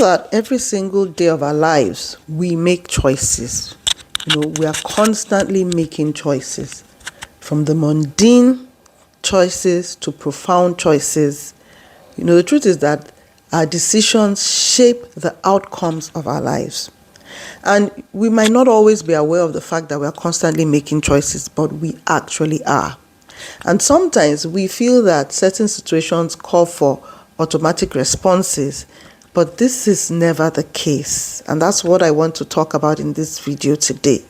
That every single day of our lives, we make choices. We are constantly making choices, from the mundane choices to profound choices. The truth is that our decisions shape the outcomes of our lives. And we might not always be aware of the fact that we are constantly making choices, but we actually are. And sometimes we feel that certain situations call for automatic responses, but this is never the case. And that's what I want to talk about in this video today.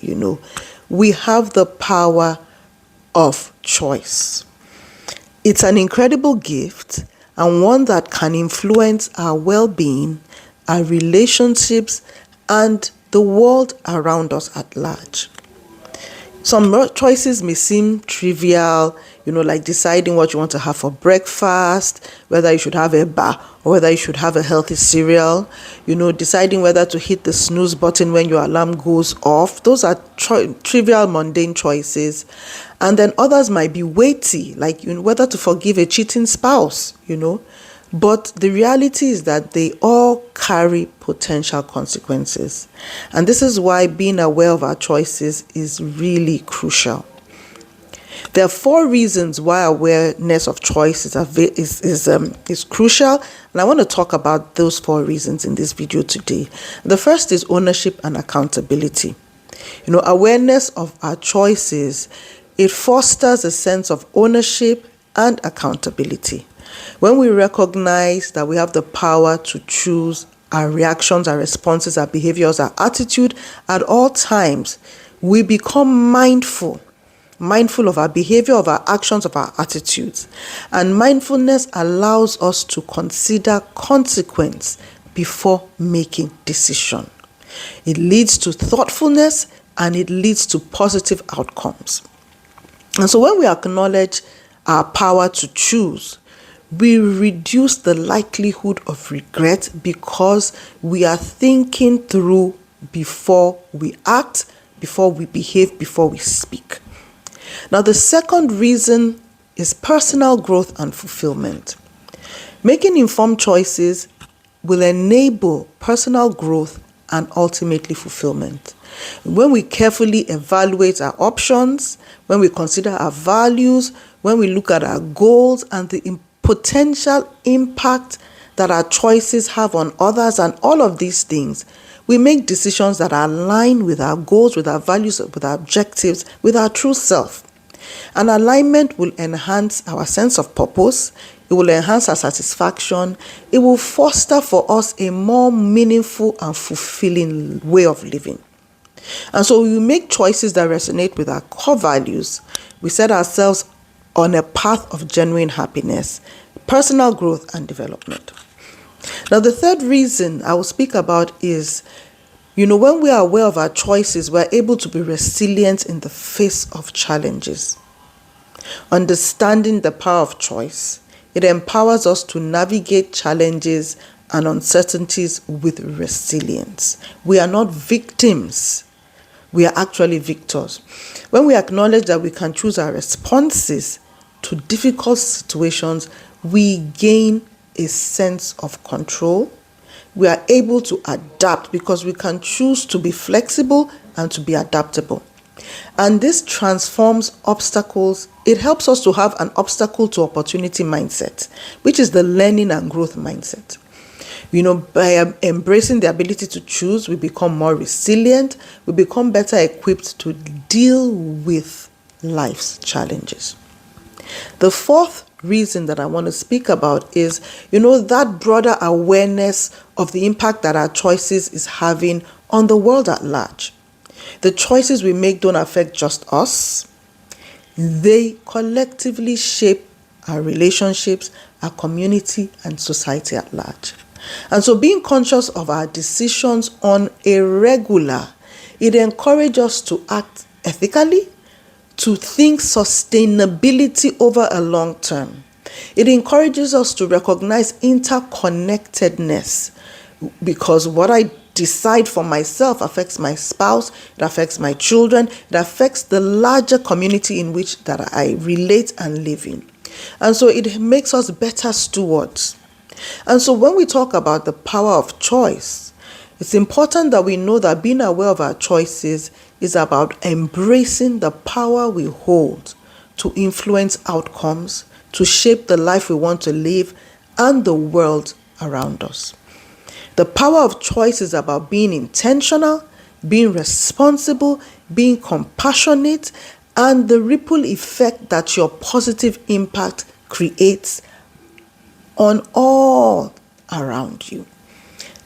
We have the power of choice. It's an incredible gift, and one that can influence our well-being, our relationships, and the world around us at large. Some choices may seem trivial, like deciding what you want to have for breakfast, whether you should have a bar or whether you should have a healthy cereal, deciding whether to hit the snooze button when your alarm goes off. Those are trivial, mundane choices. And then others might be weighty, like whether to forgive a cheating spouse, But the reality is that they all carry potential consequences. And this is why being aware of our choices is really crucial. There are 4 reasons why awareness of choice is crucial, and I want to talk about those 4 reasons in this video today. The first is ownership and accountability. Awareness of our choices, it fosters a sense of ownership and accountability. When we recognize that we have the power to choose our reactions, our responses, our behaviors, our attitude at all times, we become mindful of our behavior, of our actions, of our attitudes. And mindfulness allows us to consider consequence before making decision. It leads to thoughtfulness and it leads to positive outcomes. And so when we acknowledge our power to choose, we reduce the likelihood of regret because we are thinking through before we act, before we behave, before we speak. Now, the second reason is personal growth and fulfillment. Making informed choices will enable personal growth and ultimately fulfillment. When we carefully evaluate our options, when we consider our values, when we look at our goals and the potential impact that our choices have on others and all of these things, we make decisions that are aligned with our goals, with our values, with our objectives, with our true self. And alignment will enhance our sense of purpose. It will enhance our satisfaction. It will foster for us a more meaningful and fulfilling way of living. And so we make choices that resonate with our core values. We set ourselves on a path of genuine happiness, personal growth, and development. Now, the third reason I will speak about is, when we are aware of our choices, we're able to be resilient in the face of challenges. Understanding the power of choice, it empowers us to navigate challenges and uncertainties with resilience. We are not victims. We are actually victors. When we acknowledge that we can choose our responses to difficult situations, we gain a sense of control. We are able to adapt because we can choose to be flexible and to be adaptable. And this transforms obstacles. It helps us to have an obstacle to opportunity mindset, which is the learning and growth mindset. By embracing the ability to choose, we become more resilient. We become better equipped to deal with life's challenges. The fourth reason that I want to speak about is, that broader awareness of the impact that our choices is having on the world at large. The choices we make don't affect just us. They collectively shape our relationships, our community, and society at large. And so being conscious of our decisions on a regular, it encourages us to act ethically, to think sustainability over a long term. It encourages us to recognize interconnectedness, because what I decide for myself affects my spouse, it affects my children, it affects the larger community in which that I relate and live in. And so it makes us better stewards. And so when we talk about the power of choice, it's important that we know that being aware of our choices is about embracing the power we hold to influence outcomes, to shape the life we want to live, and the world around us. The power of choice is about being intentional, being responsible, being compassionate, and the ripple effect that your positive impact creates on all around you.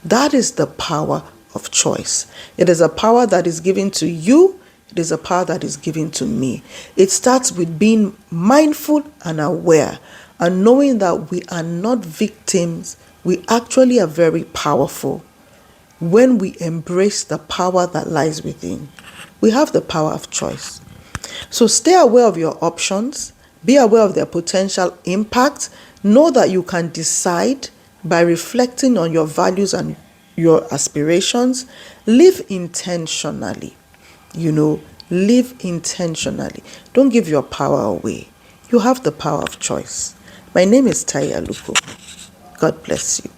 That is the power of choice. It is a power that is given to you. It is a power that is given to me. It starts with being mindful and aware and knowing that we are not victims. We actually are very powerful when we embrace the power that lies within. We have the power of choice. So stay aware of your options. Be aware of their potential impact. Know that you can decide by reflecting on your values and your aspirations. Live intentionally. Live intentionally. Don't give your power away. You have the power of choice. My name is Taya Luko. God bless you.